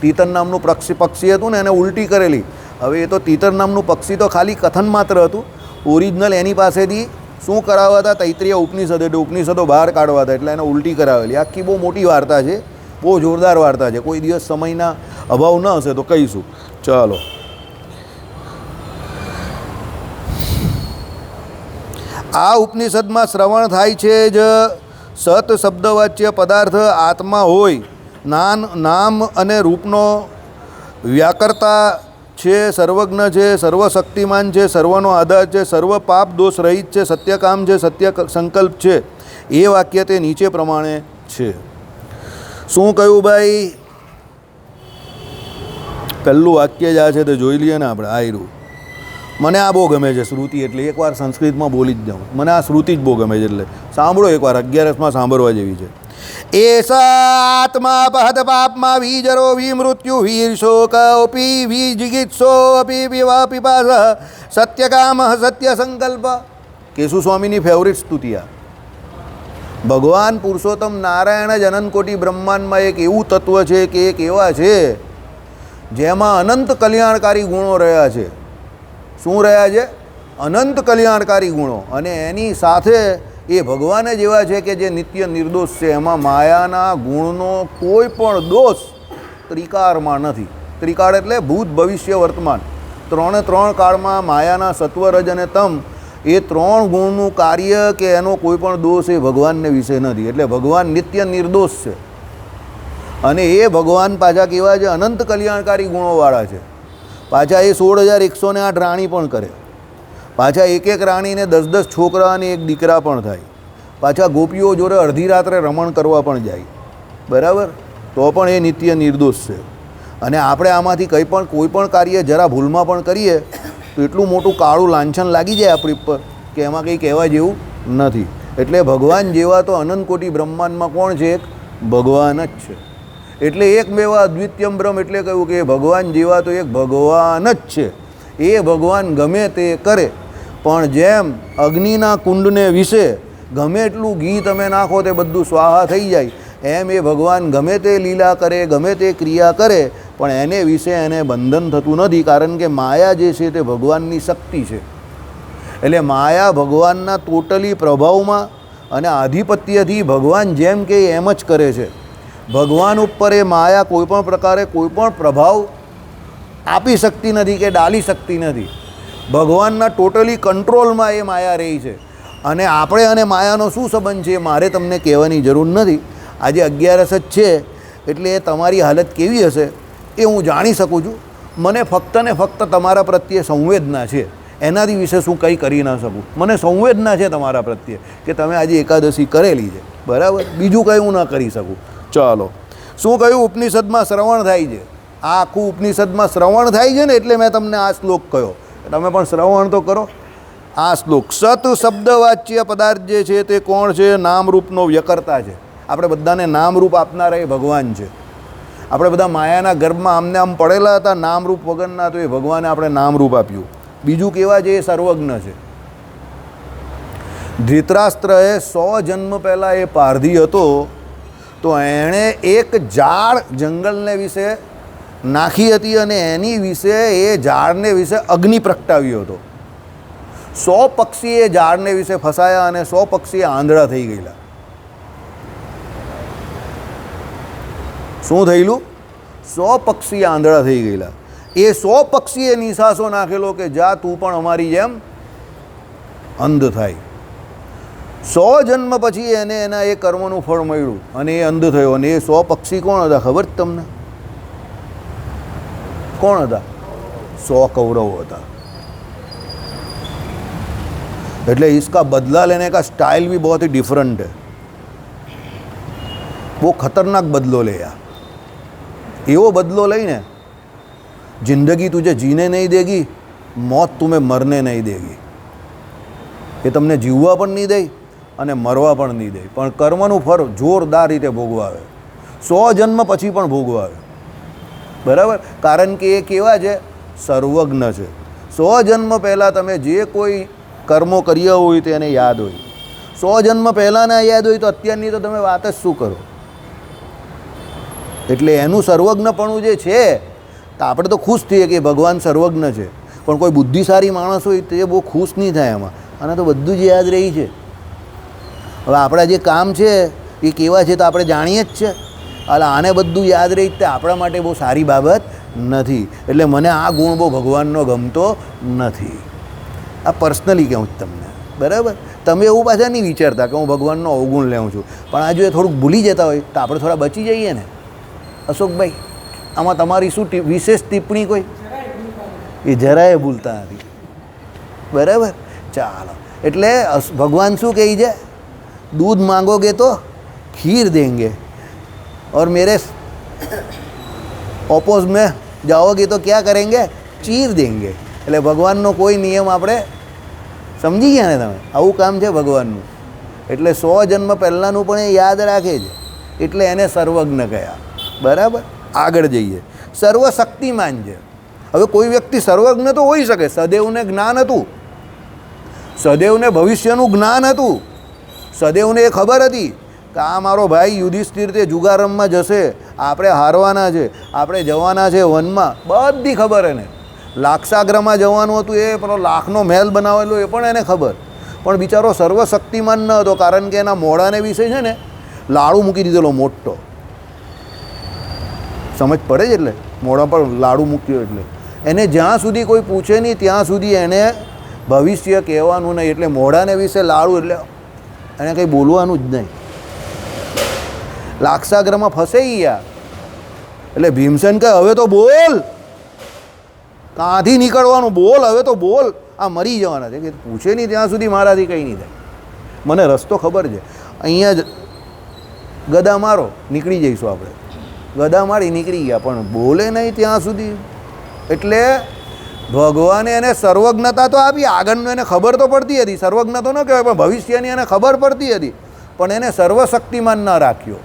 Speaker 1: તીતર નામનું પક્ષી હતું ને એને ઉલટી કરેલી. હવે એ તો તીતર નામનું પક્ષી તો ખાલી કથન માત્ર હતું. ઓરિજિનલ એની પાસેથી શું કરાવવા હતા? તૈત્રીય ઉપનિષદ એટલે ઉપનિષદો બહાર કાઢવા હતા એટલે એને ઉલટી કરાવેલી. આખી બહુ મોટી વાર્તા છે, બહુ જોરદાર વાર્તા છે. કોઈ દિવસ સમયના અભાવ ન હશે તો કહીશું. ચાલો, આ ઉપનિષદમાં શ્રવણ થાય છે જ સત શબ્દવાચ્ય પદાર્થ આત્મા હોય, નામ અને રૂપનો વ્યાકર્તા છે, સર્વજ્ઞ છે, સર્વશક્તિમાન છે, સર્વનો આધાર છે, સર્વ પાપ દોષ રહિત છે, સત્યકામ છે, સત્ય સંકલ્પ છે. એ વાક્ય તે નીચે પ્રમાણે છે. શું કહ્યું ભાઈ? પહેલું વાક્ય જ આ છે તે જોઈ લઈએ ને આપણે. આયરું મને આ બહુ ગમે છે શ્રુતિ, એટલે એકવાર સંસ્કૃતમાં બોલી જ જાઉં. મને આ શ્રુતિ જ બહુ ગમે છે, એટલે સાંભળો એકવાર. 11માં સાંભળવા જેવી છે. એસાત્મા પહત પાપમાં વીજરો વિમૃત્યુ વીરશોકોપી વિજિગિત્સોપી વિવા પિપાસ સત્યકામ સત્ય સંકલ્પ. કેશુ સ્વામીની ફેવરિટ સ્તુતિ આ. ભગવાન પુરુષોત્તમ નારાયણ જ અનંતકોટી બ્રહ્માંડમાં એક એવું તત્વ છે કે એક એવા છે જેમાં અનંત કલ્યાણકારી ગુણો રહ્યા છે. શું રહ્યા છે? અનંત કલ્યાણકારી ગુણો. અને એની સાથે એ ભગવાન જ એવા છે કે જે નિત્ય નિર્દોષ છે. એમાં માયાના ગુણનો કોઈ પણ દોષ ત્રિકાળમાં નથી. ત્રિકાળ એટલે ભૂત, ભવિષ્ય, વર્તમાન. 3 કાળમાં માયાના સત્વ, રજ અને તમ એ 3 ગુણનું કાર્ય કે એનો કોઈ પણ દોષ એ ભગવાનને વિશે નથી. એટલે ભગવાન નિત્ય નિર્દોષ છે. અને એ ભગવાન પાછા કેવા છે? અનંત કલ્યાણકારી ગુણોવાળા છે. પાછા એ 16,108 રાણી પણ કરે. પાછા એક રાણીને 10 છોકરા અને 1 દીકરા પણ થાય. પાછા ગોપીઓ જોડે અડધી રાત્રે રમણ કરવા પણ જાય, બરાબર. તો પણ એ નિત્ય નિર્દોષ છે. અને આપણે આમાંથી કંઈ પણ કોઈ પણ કાર્ય જરા ભૂલમાં પણ કરીએ તો એટલું મોટું કાળું લાંછન લાગી જાય આપણી પર કે એમાં કંઈ કહેવા જેવું નથી. એટલે ભગવાન જેવા તો અનંત કોટી બ્રહ્માંડમાં કોણ છે? એક ભગવાન જ છે. એટલે એક મેવા અદ્વિતીયમ બ્રહ્મ એટલે કહ્યું કે ભગવાન જેવા તો એક ભગવાન જ છે. એ ભગવાન ગમે તે કરે, પણ જેમ અગ્નિના કુંડને વિશે ગમે એટલું ઘી તમે નાખો તે બધું સ્વાહા થઈ જાય, એમ એ ભગવાન ગમે તે લીલા કરે, ગમે તે ક્રિયા કરે, પણ એને વિશે એને બંધન થતું નથી. કારણ કે માયા જે છે તે ભગવાનની શક્તિ છે. એટલે માયા ભગવાનના ટોટલી પ્રભાવમાં અને આધિપત્યથી ભગવાન જેમ કે એમ જ કરે છે. ભગવાન ઉપર એ માયા કોઈપણ પ્રકારે કોઈપણ પ્રભાવ આપી શકતી નથી કે ડાલી શકતી નથી. ભગવાનના ટોટલી કંટ્રોલમાં એ માયા રહી છે. અને આપણે અને માયાનો શું સંબંધ છે મારે તમને કહેવાની જરૂર નથી. આજે 11 જ છે એટલે એ તમારી હાલત કેવી હશે એ હું જાણી શકું છું. મને ફક્ત ને ફક્ત તમારા પ્રત્યે સંવેદના છે, એનાથી વિશે શું કંઈ કરી ન શકું. મને સંવેદના છે તમારા પ્રત્યે કે તમે આજે એકાદશી કરેલી છે, બરાબર. બીજું કંઈ હું ન કરી શકું. ચાલો, શું કહ્યું? ઉપનિષદમાં શ્રવણ થાય છે. આ આખું ઉપનિષદમાં શ્રવણ થાય છે ને એટલે મેં તમને આ શ્લોક કહ્યો. તમે પણ શ્રવણ તો કરો. આ શ્લોક સત શબ્દવાચ્ય પદાર્થ જે છે તે કોણ છે? નામરૂપનો વ્યકર્તા છે. આપણે બધાને નામરૂપ આપનારા એ ભગવાન છે. આપણે બધા માયાના ગર્ભમાં આમને આમ પડેલા હતા નામરૂપ વગરના, તો એ ભગવાને આપણે નામરૂપ આપ્યું. બીજું કેવા છે? એ સર્વજ્ઞ છે. ધૃતરાષ્ટ્રએ 100 જન્મ પહેલાં એ પારધી હતો તો એણે એક ઝાડ જંગલને વિશે નાખી હતી અને એની વિશે એ ઝાડને વિશે અગ્નિ પ્રગટાવ્યો હતો. 100 પક્ષી એ ઝાડને વિશે ફસાયા અને 100 પક્ષી આંધળા થઈ ગયેલા. શું થયેલું? 100 પક્ષી આંધળા થઈ ગયેલા. એ 100 પક્ષીએ નિશાસો નાખેલો કે જા તું પણ અમારી જેમ અંધ થાય. 100 જન્મ પછી એને એના એ કર્મનું ફળ મળ્યું અને એ અંધ થયો. અને એ 100 પક્ષી કોણ હતા ખબર જ તમને? કોણ હતા? 100 કૌરવો હતા. એટલે इसका बदला लेने का स्टाइल भी बहुत ही डिफरेंट है. वो खतरनाक बदलो ले यार. एवो बदलो लईने जिंदगी तुझे जीने नहीं देगी, मौत तुम्हें मरने नहीं देगी. એ તમને જીવવા પણ નહીં દે અને મરવા પણ નહીં દે, પણ કર્મનું ફળ જોરદાર રીતે ભોગવાવે. 100 જન્મ પછી પણ ભોગવાવે, બરાબર. કારણ કે એ કેવા છે? સર્વજ્ઞ છે. 100 જન્મ પહેલાં તમે જે કોઈ કર્મો કર્યા હોય તો એને યાદ હોય. 100 જન્મ પહેલાંના યાદ હોય તો અત્યારની તો તમે વાત જ શું કરો. એટલે એનું સર્વજ્ઞપણું જે છે તો આપણે તો ખુશ થઈએ કે ભગવાન સર્વજ્ઞ છે, પણ કોઈ બુદ્ધિશાળી માણસ હોય તે બહુ ખુશ નહીં થાય એમાં. અને તો બધું જ યાદ રહી છે. હવે આપણા જે કામ છે એ કેવા છે તો આપણે જાણીએ જ છે. એટલે આને બધું યાદ રહી તે આપણા માટે બહુ સારી બાબત નથી. એટલે મને આ ગુણ બહુ ભગવાનનો ગમતો નથી. આ પર્સનલી કહું તમને, બરાબર. તમે એવું પાછા નહીં વિચારતા કે હું ભગવાનનો અવગુણ લેઉં છું, પણ આ જો એ થોડુંક ભૂલી જતા હોય તો આપણે થોડા બચી જઈએ ને. અશોકભાઈ, આમાં તમારી શું વિશેષ ટિપ્પણી કોઈ? એ જરાય ભૂલતા નથી, બરાબર. ચાલો, એટલે ભગવાન શું કહે છે? दूध मांगोगे तो खीर देंगे और मेरे ઓપોઝ में जाओगे तो क्या करेंगे? चीर देंगे. એટલે ભગવાનનો કોઈ નિયમ આપણે સમજી ગયા ને તમે? આવું કામ છે ભગવાનનું. એટલે 100 જન્મ પહેલાંનું પણ એ યાદ રાખે છે, એટલે એને સર્વજ્ઞ કહ્યા, બરાબર. આગળ જઈએ. સર્વશક્તિમાન છે. હવે કોઈ વ્યક્તિ સર્વજ્ઞ તો હોઈ શકે. સદેવને જ્ઞાન હતું, સદેવને ભવિષ્યનું જ્ઞાન હતું. સદેવને એ ખબર હતી કે આ મારો ભાઈ યુધિષ્ઠિર તે જુગારમમાં જશે, આપણે હારવાના છે, આપણે જવાના છે વનમાં, બધી ખબર એને. લાક્ષાગ્રમાં જવાનું હતું, એ પેલો લાખનો મહેલ બનાવેલો એ પણ એને ખબર. પણ બિચારો સર્વશક્તિમાન ન હતો, કારણ કે એના મોઢાને વિશે છે ને લાડુ મૂકી દીધેલો મોટો. સમજ પડે છે? એટલે મોઢા પર લાડુ મૂક્યો એટલે એને જ્યાં સુધી કોઈ પૂછે નહીં ત્યાં સુધી એને ભવિષ્ય કહેવાનું નહીં. એટલે મોઢાને વિશે લાડુ એટલે એને કંઈ બોલવાનું જ નહીં. લાક્ષાગ્રમાં ફસાઈ ગયા. એટલે ભીમસેન કહે હવે તો બોલ, કાંથી નીકળવાનું? બોલ, હવે તો બોલ. આ મરી જવાના છે કે પૂછે નહીં ત્યાં સુધી મારાથી કંઈ નહીં થાય. મને રસ્તો ખબર છે, અહીંયા જ ગદા મારો નીકળી જઈશું આપણે. ગદા મારી નીકળી ગયા, પણ બોલે નહીં ત્યાં સુધી. એટલે ભગવાને એને સર્વજ્ઞતા તો આપી, આગળનું એને ખબર તો પડતી હતી. સર્વજ્ઞ તો ન કહેવાય, પણ ભવિષ્યની એને ખબર પડતી હતી. પણ એને સર્વશક્તિમાન ન રાખ્યો,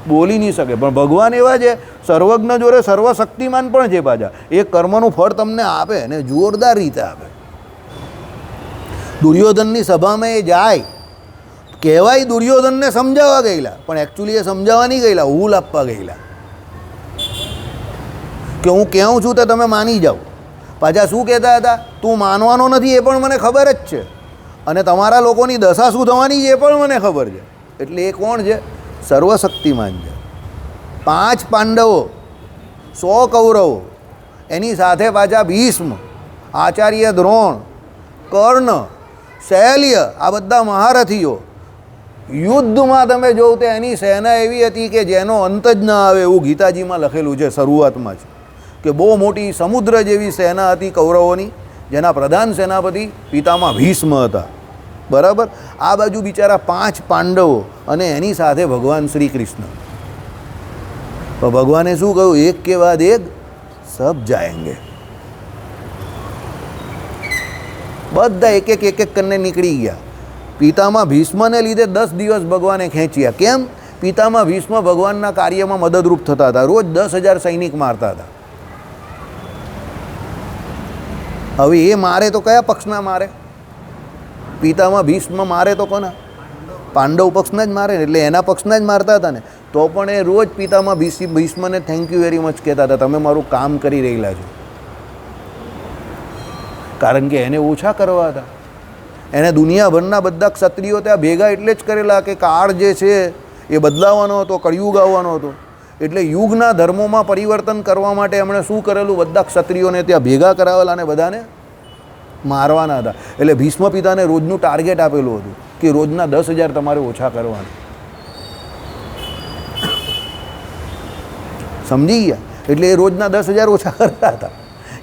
Speaker 1: બોલી નહીં શકે. પણ ભગવાન એવા છે, સર્વજ્ઞ જોડે સર્વશક્તિમાન પણ છે પાછા. એ કર્મનું ફળ તમને આપે અને જોરદાર રીતે આપે. દુર્યોધનની સભામાં એ જાય, કહેવાય દુર્યોધનને સમજાવવા ગયેલા, પણ એકચ્યુઅલી એ સમજાવવા નહીં ગયેલા, હુલ આપવા ગયેલા કે હું કહું છું તો તમે માની જાઓ. પાછા શું કહેતા હતા? તું માનવાનો નથી એ પણ મને ખબર જ છે, અને તમારા લોકોની દશા શું થવાની એ પણ મને ખબર છે. એટલે એ કોણ છે? સર્વશક્તિમાન છે. 5 પાંડવો, 100 કૌરવો, એની સાથે પાછા ભીષ્મ, આચાર્ય દ્રોણ, કર્ણ, શૈલ્ય, આ બધા મહારથીઓ. યુદ્ધમાં તમે જોવ તો એની સેના એવી હતી કે જેનો અંત જ ના આવે એવું ગીતાજીમાં લખેલું છે શરૂઆતમાં જ, કે બહુ મોટી સમુદ્ર જેવી સેના હતી કૌરવોની, જેના પ્રધાન સેનાપતિ પિતામહ ભીષ્મ હતા. બરાબર. આ બાજુ બિચારા 5 પાંડવો અને એની સાથે ભગવાન શ્રી કૃષ્ણ. તો ભગવાને શું કહ્યું? એક કે બાદ એક સબ જાએંગે. બધા એક એક કરીને નીકળી ગયા. પિતામહ ભીષ્મને લીધે 10 દિવસ ભગવાને ખેંચ્યા. કેમ? પિતામહ ભીષ્મ ભગવાનના કાર્યમાં મદદરૂપ થતા હતા. રોજ 10,000 સૈનિક મારતા હતા. હવે એ મારે તો કયા પક્ષના મારે? પિતામહ ભીષ્મ મારે તો કોના? પાંડવ પક્ષના જ મારે ને, એટલે એના પક્ષના જ મારતા હતા ને. તો પણ એ રોજ પિતામહ ભીષ્મને થેન્ક યુ વેરી મચ કહેતા હતા, તમે મારું કામ કરી રહેલા છો. કારણ કે એને ઓછા કરવા હતા. એને દુનિયાભરના બધા ક્ષત્રિયો ત્યાં ભેગા એટલે જ કરેલા કે કાળ જે છે એ બદલાવાનો હતો, કળિયુગ આવવાનો હતો. એટલે યુગના ધર્મોમાં પરિવર્તન કરવા માટે એમણે શું કરેલું? બધા ક્ષત્રિયોને ત્યાં ભેગા કરાવેલા અને બધાને મારવાના હતા. એટલે ભીષ્મ પિતાને રોજનું ટાર્ગેટ આપેલું હતું કે રોજના 10,000 તમારે ઓછા કરવાના. સમજી ગયા? એટલે એ રોજના 10,000 ઓછા કરતા હતા.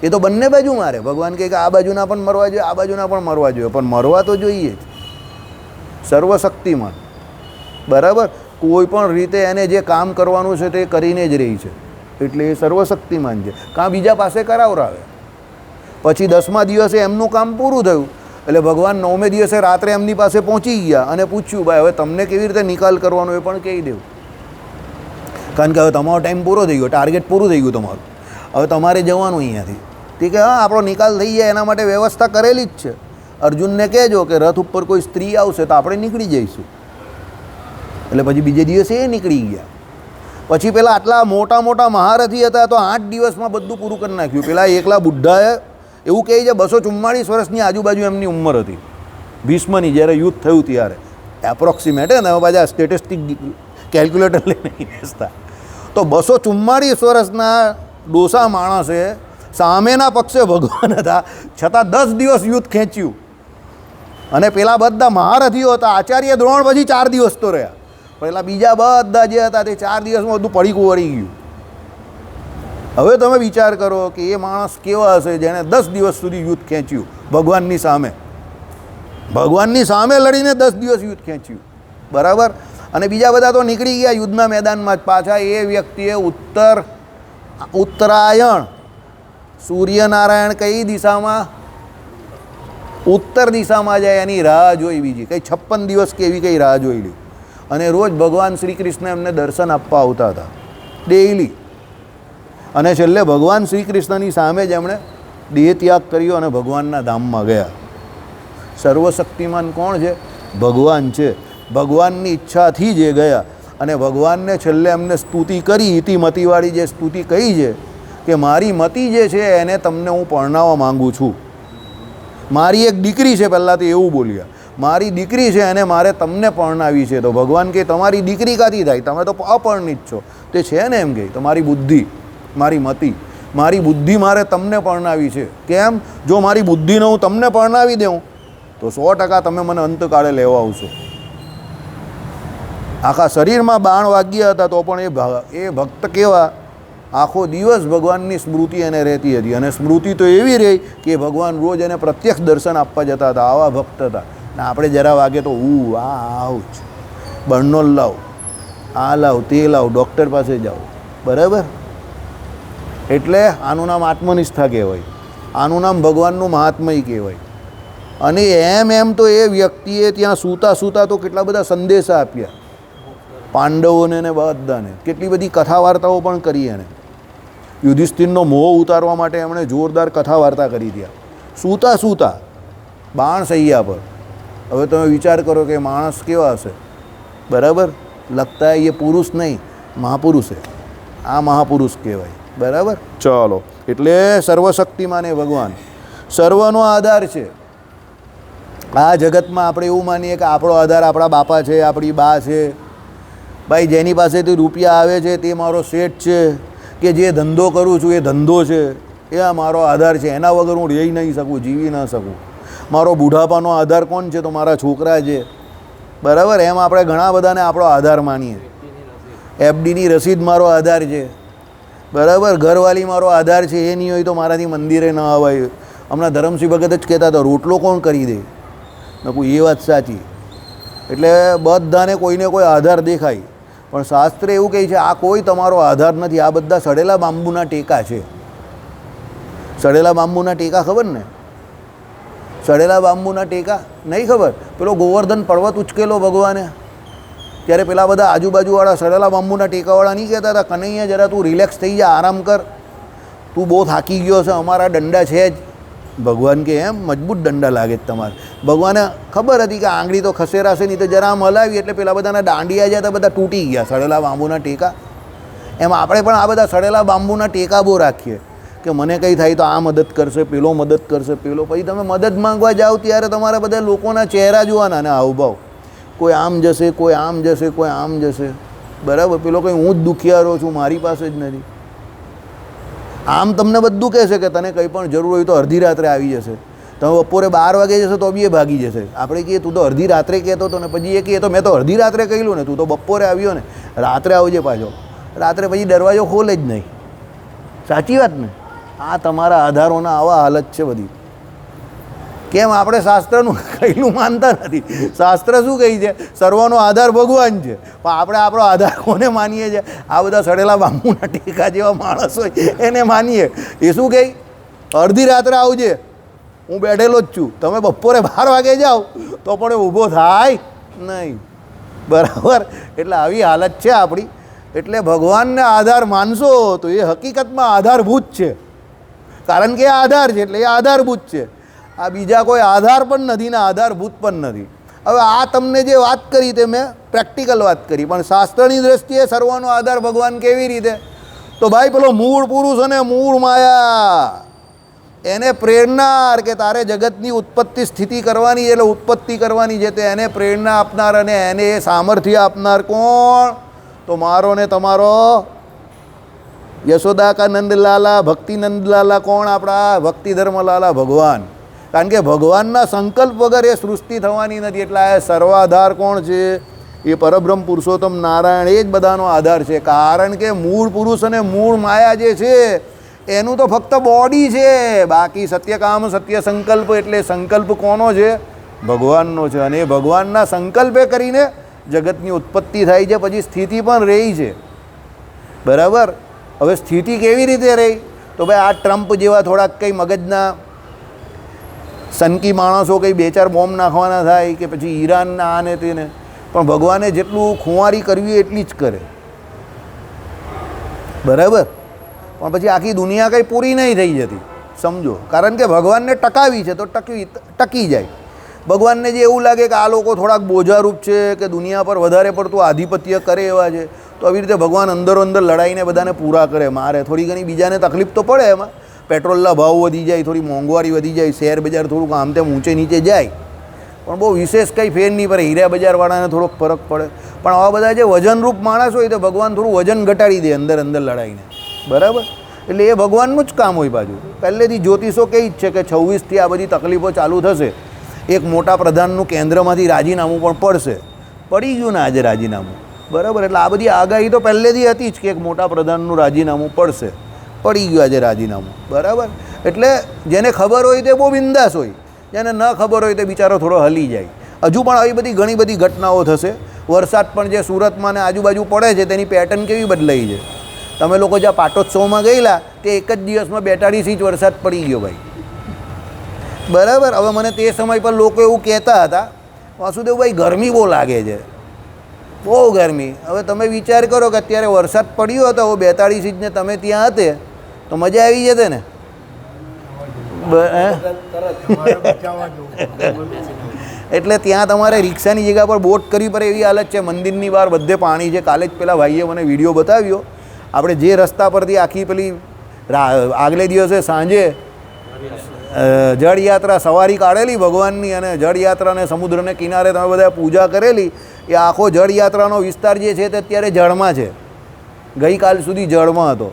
Speaker 1: એ તો બંને બાજુ મારે. ભગવાન કહે કે આ બાજુના પણ મરવા જોઈએ, આ બાજુના પણ મરવા જોઈએ, પણ મરવા તો જોઈએ જ. સર્વશક્તિમાન. બરાબર. કોઈ પણ રીતે એને જે કામ કરવાનું છે તે કરીને જ રહી છે. એટલે એ સર્વશક્તિમાન છે. કાં બીજા પાસે કરાવરાવે. પછી 10મા દિવસે એમનું કામ પૂરું થયું એટલે ભગવાન 9મે દિવસે રાત્રે એમની પાસે પહોંચી ગયા અને પૂછ્યું, ભાઈ હવે તમને કેવી રીતે નિકાલ કરવાનો એ પણ કહી દેવું. કારણ કે હવે તમારો ટાઈમ પૂરો થઈ ગયો, ટાર્ગેટ પૂરું થઈ ગયું તમારું, હવે તમારે જવાનું અહીંયાથી. તે કે હા, આપણો નિકાલ થઈ જાય એના માટે વ્યવસ્થા કરેલી જ છે. અર્જુનને કહેજો કે રથ ઉપર કોઈ સ્ત્રી આવશે તો આપણે નીકળી જઈશું. એટલે પછી બીજે દિવસે એ નીકળી ગયા. પછી પેલા આટલા મોટા મોટા મહારથી હતા તો 8 દિવસમાં બધું પૂરું કરી નાખ્યું. પેલા એકલા બુઢ્ધાએ એવું કહે છે 244 વર્ષની આજુબાજુ એમની ઉંમર હતી ભીષ્મની, જ્યારે યુદ્ધ થયું ત્યારે. એપ્રોક્સિમેટ ને, હવે પાછા સ્ટેટિસ્ટિક કેલ્ક્યુલેટર લઈને બેસતા. તો 244 વર્ષના ડોસા માણસે સામેના પક્ષે ભગવાન હતા છતાં 10 દિવસ યુદ્ધ ખેંચ્યું. અને પેલા બધા મહારથીઓ હતા. આચાર્ય દ્રોણ પછી 4 દિવસ તો રહ્યા. પહેલાં બીજા બધા જે હતા તે 4 દિવસમાં બધું પડીકું વળી ગયું. હવે તમે વિચાર કરો કે એ માણસ કેવા હશે જેણે 10 દિવસ સુધી યુદ્ધ ખેંચ્યું ભગવાનની સામે. ભગવાનની સામે લડીને 10 દિવસ યુદ્ધ ખેંચ્યું. બરાબર. અને બીજા બધા તો નીકળી ગયા યુદ્ધના મેદાનમાં જ પાછા. એ વ્યક્તિએ ઉત્તરાયણ, સૂર્યનારાયણ કઈ દિશામાં? ઉત્તર દિશામાં જાય એની રાહ જોઈ. બીજી કંઈ 56 દિવસ કે એવી કંઈ રાહ જોઈ લી. અને રોજ ભગવાન શ્રી કૃષ્ણ એમને દર્શન આપવા આવતા હતા ડેઈલી. અને છેલ્લે ભગવાન શ્રી કૃષ્ણની સામે જ એમણે દેહ ત્યાગ કર્યો અને ભગવાનના ધામમાં ગયા. સર્વશક્તિમાન કોણ છે? ભગવાન છે. ભગવાનની ઈચ્છાથી જ એ ગયા. અને ભગવાનને છેલ્લે એમને સ્તુતિ કરી, ઇતિમતીવાળી જે સ્તુતિ કહી છે કે મારી મતિ જે છે એને તમને હું પરણાવવા માગું છું. મારી એક દીકરી છે, પહેલાં તો એવું બોલ્યા, મારી દીકરી છે અને મારે તમને પરણાવી છે. તો ભગવાન કહે તમારી દીકરી કાથી થાય? તમે તો અપરણિત છો. તે છે ને એમ કહે તમારી બુદ્ધિ, મારી મતિ, મારી બુદ્ધિ મારે તમને પરણાવી છે. કેમ? જો મારી બુદ્ધિને હું તમને પરણાવી દઉં તો 100% તમે મને અંતકાળે લેવા આવશો. આખા શરીરમાં બાણ વાગ્યા હતા તો પણ એ ભક્ત કેવા, આખો દિવસ ભગવાનની સ્મૃતિ એને રહેતી હતી. અને સ્મૃતિ તો એવી રહી કે ભગવાન રોજ એને પ્રત્યક્ષ દર્શન આપવા જતા હતા. આવા ભક્ત હતા. ને આપણે જરા વાગે તો આવું જ, બર્નોલ લાવ, આ લાવ, તે લાવ, ડૉક્ટર પાસે જાઓ. બરાબર. એટલે આનું નામ આત્મનિષ્ઠા કહેવાય. આનું નામ ભગવાનનું મહાત્મય કહેવાય. અને એમ તો એ વ્યક્તિએ ત્યાં સૂતા તો કેટલા બધા સંદેશા આપ્યા પાંડવોને ને બધાને. કેટલી બધી કથા વાર્તાઓ પણ કરી એણે. યુધિષ્ઠિરનો મોહ ઉતારવા માટે એમણે જોરદાર કથા વાર્તા કરી ત્યાં સૂતા બાણ સૈયા પર. હવે તમે વિચાર કરો કે માણસ કેવા હશે. બરાબર. લગતા એ પુરુષ નહીં, મહાપુરુષ છે. આ મહાપુરુષ કહેવાય. બરાબર. ચાલો, એટલે સર્વશક્તિમાન એ ભગવાન સર્વનો આધાર છે. આ જગતમાં આપણે એવું માનીએ કે આપણો આધાર આપણા બાપા છે, આપણી બા છે, ભાઈ જેની પાસેથી રૂપિયા આવે છે તે મારો શેઠ છે, કે જે ધંધો કરું છું એ ધંધો છે, એ આ મારો આધાર છે, એના વગર હું રહી નહીં શકું, જીવી ન શકું. મારો બુઢાપાનો આધાર કોણ છે? તો મારા છોકરા છે. બરાબર? એમ આપણે ઘણા બધાને આપણો આધાર માનીએ. એફડીની રસીદ મારો આધાર છે. બરાબર? ઘરવાળી મારો આધાર છે, એ નહીં હોય તો મારાથી મંદિરે ન અવાય. હમણાં ધરમસિંહ ભગત જ કહેતા હતા, રોટલો કોણ કરી દે? નકું એ વાત સાચી. એટલે બધાને કોઈને કોઈ આધાર દેખાય, પણ શાસ્ત્ર એવું કહે છે આ કોઈ તમારો આધાર નથી, આ બધા સડેલા બાંબુના ટેકા છે. સડેલા બાંબુના ટેકા ખબર ને? સડેલા બાંબુના ટેકા નહીં ખબર? પેલો ગોવર્ધન પર્વત ઉચકેલો ભગવાને, ત્યારે પેલા બધા આજુબાજુવાળા સડેલા બાંબુના ટેકાવાળા નહીં કહેતા હતા, કનૈયા જરા તું રિલેક્સ થઈ જા, આરામ કર, તું બહુ થાકી ગયો છે, અમારા દંડા છે જ. ભગવાન કે એમ મજબૂત દંડા લાગે જ તમારે. ભગવાને ખબર હતી કે આંગળી તો ખસેરાશે નહીં, તો જરા આમ હલાવી એટલે પેલા બધાના દાંડિયા જ્યાં બધા તૂટી ગયા, સડેલા બાંબુના ટેકા. એમ આપણે પણ આ બધા સડેલા બાંબુના ટેકા બહુ રાખીએ કે મને કંઈ થાય તો આ મદદ કરશે, પેલો મદદ કરશે, પેલો. પછી તમે મદદ માંગવા જાઓ ત્યારે તમારે બધા લોકોના ચહેરા જોવાના ને હાવભાવ. કોઈ આમ જશે, કોઈ આમ જશે, કોઈ આમ જશે. બરાબર? પેલો કંઈ હું જ દુખિયારો છું, મારી પાસે જ નથી. આમ તમને બધું કહેશે કે તને કંઈ પણ જરૂર હોય તો અડધી રાત્રે આવી જશે. તમે બપોરે 12 વાગે જશો તો બી એ ભાગી જશે. આપણે કહીએ તું તો અડધી રાત્રે કહેતો હતો ને, પછી એ કહીએ તો મેં તો અડધી રાત્રે કહેલું ને, તું તો બપોરે આવ્યો ને, રાત્રે આવજે પાછો. રાત્રે પછી દરવાજો ખોલે જ નહીં. સાચી વાત ને? આ તમારા આધારોના આવા હાલત છે બધી. કેમ? આપણે શાસ્ત્રનું કહેલું માનતા નથી. શાસ્ત્ર શું કહે છે? સર્વનો આધાર ભગવાન છે, પણ આપણે આપણો આધાર કોને માનીએ છીએ? આ બધા સડેલા બાંબુના ટેકા જેવા માણસ હોય એને માનીએ. એ શું કહે? અડધી રાત્રે આવજે, હું બેઠેલો જ છું. તમે બપોરે 12 વાગે જાઓ તો પણ ઊભો થાય નહીં. બરાબર? એટલે આવી હાલત છે આપણી. એટલે ભગવાનને આધાર માનશો તો એ હકીકતમાં આધારભૂત છે, કારણ કે આધાર છે એટલે એ આધારભૂત છે. આ બીજા કોઈ આધાર પણ નથી ને આધારભૂત પણ નથી. હવે આ તમને જે વાત કરી તે મેં પ્રેક્ટિકલ વાત કરી, પણ શાસ્ત્રની દૃષ્ટિએ સર્વનો આધાર ભગવાન કેવી રીતે? તો ભાઈ પેલો મૂળ પુરુષ અને મૂળ માયા એને પ્રેરનાર કે તારે જગતની ઉત્પત્તિ સ્થિતિ કરવાની એટલે ઉત્પત્તિ કરવાની છે, તે એને પ્રેરણા આપનાર અને એને એ સામર્થ્ય આપનાર કોણ? તો મારો ને તમારો યશોદા કા નંદલાલા, ભક્તિ નંદલાલા કોણ? આપણા ભક્તિ ધર્મલાલા ભગવાન. કારણ કે ભગવાનના સંકલ્પ વગર એ સૃષ્ટિ થવાની નથી. એટલે આ સર્વાધાર કોણ છે? એ પરબ્રહ્મ પુરુષોત્તમ નારાયણ, એ જ બધાનો આધાર છે. કારણ કે મૂળ પુરુષ અને મૂળ માયા જે છે એનું તો ફક્ત બોડી છે, બાકી સત્યકામ સત્ય સંકલ્પ, એટલે સંકલ્પ કોનો છે? ભગવાનનો છે. અને એ ભગવાનના સંકલ્પે કરીને જગતની ઉત્પત્તિ થાય છે, પછી સ્થિતિ પણ રહી છે. બરાબર? હવે સ્થિતિ કેવી રીતે રહી? તો ભાઈ આ ટ્રમ્પ જેવા થોડાક કંઈ મગજના સનકી માણસો કંઈ 2-4 બોમ્બ નાખવાના થાય કે પછી ઈરાનના આને તેને, પણ ભગવાને જેટલું ખુંવારી કરવી એટલી જ કરે. બરાબર? પણ પછી આખી દુનિયા કંઈ પૂરી નહીં થઈ જતી, સમજો. કારણ કે ભગવાનને ટકાવી છે તો ટકી જાય. ભગવાનને જે એવું લાગે કે આ લોકો થોડાક બોજારૂપ છે કે દુનિયા પર વધારે પડતું આધિપત્ય કરે એવા છે, તો આવી રીતે ભગવાન અંદરો અંદર લડાઈને બધાને પૂરા કરે, મારે. થોડી ઘણી બીજાને તકલીફ તો પડે એમાં, પેટ્રોલના ભાવ વધી જાય, થોડી મોંઘવારી વધી જાય, શેર બજાર થોડુંક આમ તેમ ઊંચે નીચે જાય, પણ બહુ વિશેષ કંઈ ફેર નહીં પડે. હીરા બજારવાળાને થોડોક ફરક પડે, પણ આવા બધા જે વજનરૂપ માણસ હોય તો ભગવાન થોડું વજન ઘટાડી દે અંદર અંદર લડાઈને. બરાબર? એટલે એ ભગવાનનું જ કામ હોય. બાજુ પહેલેથી જ્યોતિષો કહે જ છે કે 26થી આ બધી તકલીફો ચાલુ થશે. એક મોટા પ્રધાનનું કેન્દ્રમાંથી રાજીનામું પણ પડશે. પડી ગયું ને આજે રાજીનામું. બરાબર? એટલે આ બધી આગાહી તો પહેલેથી હતી જ કે એક મોટા પ્રધાનનું રાજીનામું પડશે. પડી ગયું આજે રાજીનામું. બરાબર? એટલે જેને ખબર હોય તે બહુ બિંદાસ હોય, જેને ન ખબર હોય તે બિચારો થોડો હલી જાય. હજુ પણ આવી બધી ઘણી બધી ઘટનાઓ થશે. વરસાદ પણ જે સુરતમાં ને આજુબાજુ પડે છે તેની પેટર્ન કેવી બદલાઈ છે. તમે લોકો જ્યાં પાટોત્સવમાં ગયેલા તે એક જ દિવસમાં 42 ઇંચ વરસાદ પડી ગયો ભાઈ. બરાબર? હવે મને તે સમય પર લોકો એવું કહેતા હતા, વાસુદેવભાઈ ગરમી બહુ લાગે છે, બહુ ગરમી. હવે તમે વિચાર કરો કે અત્યારે વરસાદ પડ્યો હતો, હવે 42 ઇંચને તમે ત્યાં હતે તો મજા આવી જતે ને. એટલે ત્યાં તમારે રિક્ષાની જગ્યા પર બોટ કરવી પડે એવી હાલત છે. મંદિરની બહાર બધે પાણી છે. કાલે જ પેલા ભાઈએ મને વિડીયો બતાવ્યો. આપણે જે રસ્તા પરથી આખી પેલી આગલે દિવસે સાંજે જળયાત્રા સવારી કાઢેલી ભગવાનની અને જળયાત્રાને સમુદ્રને કિનારે તમે બધા પૂજા કરેલી, એ આખો જળયાત્રાનો વિસ્તાર જે છે તે અત્યારે જળમાં છે, ગઈકાલ સુધી જળમાં હતો,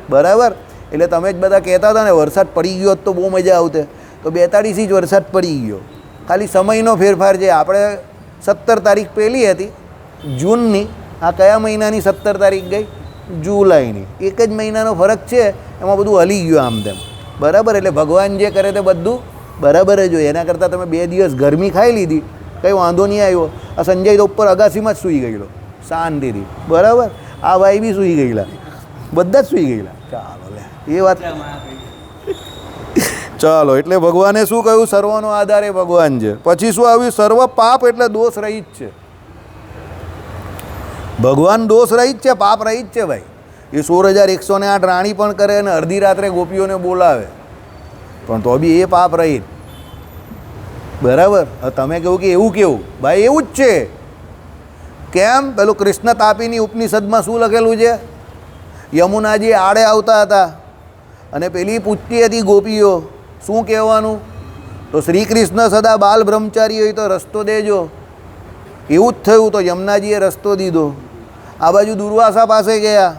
Speaker 1: બરાબર. એટલે તમે જ બધા કહેતા હતા ને વરસાદ પડી ગયો તો બહુ મજા આવતે, તો 42 ઇંચ વરસાદ પડી ગયો. ખાલી સમયનો ફેરફાર છે. આપણે 17 તારીખ પહેલી હતી જૂનની, આ કયા મહિનાની 17 તારીખ ગઈ? જુલાઈની. એક જ મહિનાનો ફરક છે, એમાં બધું હલી ગયું આમ તેમ, બરાબર. એટલે ભગવાન જે કરે તે બધું બરાબર જ હોય. એના કરતાં તમે 2 દિવસ ગરમી ખાઈ લીધી, કંઈ વાંધો નહીં આવ્યો. આ સંજય તો ઉપર અગાસીમાં જ સૂઈ ગયેલો શાંતિથી, બરાબર. આ ભાઈ બી સૂઈ ગયેલા, બધા જ સૂઈ ગયેલા. ચાલો લે એ વાત, ચાલો. એટલે ભગવાને શું કહ્યું? સર્વનો આધાર એ ભગવાન છે. પછી શું આવ્યું? સર્વ પાપ એટલે દોષ રહિત છે. ભગવાન દોષ રહિત છે, પાપ રહિત છે ભાઈ. એ 16,108 રાણી પણ કરે અને અડધી રાત્રે ગોપીઓને બોલાવે, પણ તો બી એ પાપ રહિત, બરાબર. તમે કહ્યું કે એવું કેવું? ભાઈ એવું જ છે. કેમ? પેલું કૃષ્ણ તાપીની ઉપનિષદમાં શું લખેલું છે? યમુનાજી આડે આવતા હતા અને પેલી પૂછતી હતી ગોપીઓ, શું કહેવાનું? તો શ્રી કૃષ્ણ સદા બાલ બ્રહ્મચારી હોય તો રસ્તો દેજો. એવું જ થયું. તો યમુનાજીએ રસ્તો દીધો. આ બાજુ દુર્વાસા પાસે ગયા,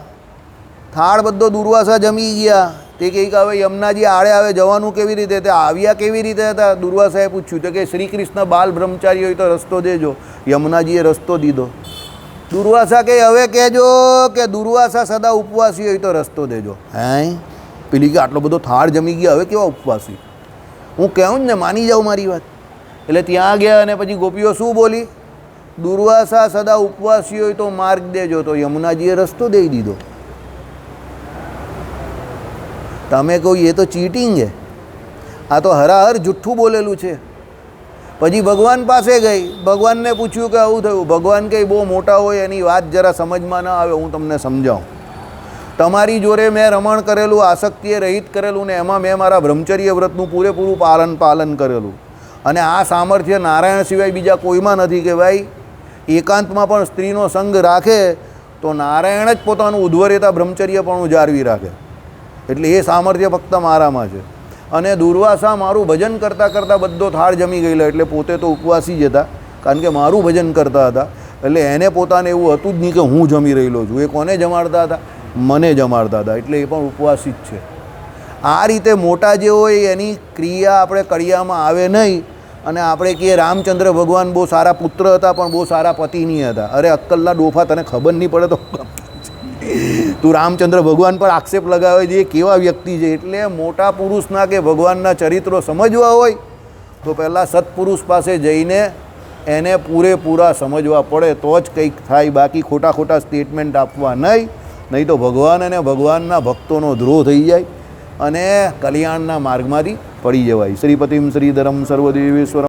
Speaker 1: થાળ બધો દુર્વાસા જમી ગયા. તે કહે કે હવે યમુનાજી આડે આવે, જવાનું કેવી રીતે? તે આવ્યા કેવી રીતે હતા? દુર્વાસાએ પૂછ્યું તો કે શ્રી કૃષ્ણ બાલ બ્રહ્મચારી હોય તો રસ્તો દેજો. યમુનાજીએ રસ્તો દીધો. દુર્વાસા કે હવે કહેજો કે દુર્વાસા સદા ઉપવાસી હોય તો રસ્તો દેજો. હે? પેલી કે આટલો બધો થાળ જમી ગયા, હવે કેવા ઉપવાસી? હું કહું ને, માની જાઉં મારી વાત. એટલે ત્યાં ગયા અને પછી ગોપીઓ શું બોલી? દુર્વાસા સદા ઉપવાસી હોય તો માર્ગ દેજો. તો યમુનાજીએ રસ્તો દઈ દીધો. તમે કહો એ તો ચીટિંગ છે, આ તો હરાહર જુઠ્ઠું બોલેલું છે. પછી ભગવાન પાસે ગઈ, ભગવાનને પૂછ્યું કે આવું થયું. ભગવાન કંઈ બહુ મોટા હોય એની વાત જરા સમજમાં ન આવે, હું તમને સમજાવું. તમારી જોડે મેં રમણ કરેલું, આસક્તિએ રહિત કરેલું ને એમાં મેં મારા બ્રહ્મચર્ય વ્રતનું પૂરેપૂરું પાલન કરેલું. અને આ સામર્થ્ય નારાયણ સિવાય બીજા કોઈમાં નથી કે ભાઈ એકાંતમાં પણ સ્ત્રીનો સંગ રાખે તો નારાયણ જ પોતાનું ઉદ્ધવરેતા બ્રહ્મચર્ય પણ જાળવી રાખે. એટલે એ સામર્થ્ય ફક્ત મારામાં છે. અને દુર્વાસા મારું ભજન કરતાં કરતાં બધો થાળ જમી ગયેલો, એટલે પોતે તો ઉપવાસી જ હતા, કારણ કે મારું ભજન કરતા હતા. એટલે એને પોતાને એવું હતું જ નહીં કે હું જમી રહેલો છું. એ કોને જમાડતા હતા? મને જમાડતા હતા. એટલે એ પણ ઉપવાસી જ છે. આ રીતે મોટા જે હોય એની ક્રિયા આપણે કડિયામાં આવે નહીં. અને આપણે કહીએ રામચંદ્ર ભગવાન બહુ સારા પુત્ર હતા પણ બહુ સારા પતિ નહીં હતા. અરે અક્કલના ડોફા, તને ખબર નહીં પડે તો તું રામચંદ્ર ભગવાન પર આક્ષેપ લગાવે છે, એ કેવા વ્યક્તિ છે. એટલે મોટા પુરુષના કે ભગવાનના ચરિત્રો સમજવા હોય તો પહેલાં સત્પુરુષ પાસે જઈને એને પૂરેપૂરા સમજવા પડે તો જ કંઈક થાય. બાકી ખોટા ખોટા સ્ટેટમેન્ટ આપવા નહીં તો ભગવાન અને ભગવાનના ભક્તોનો દ્રોહ થઈ જાય અને કલ્યાણના માર્ગમાંથી પડી જવાય. શ્રીપતિમ શ્રીધરમ સર્વદેવેશ્વરમ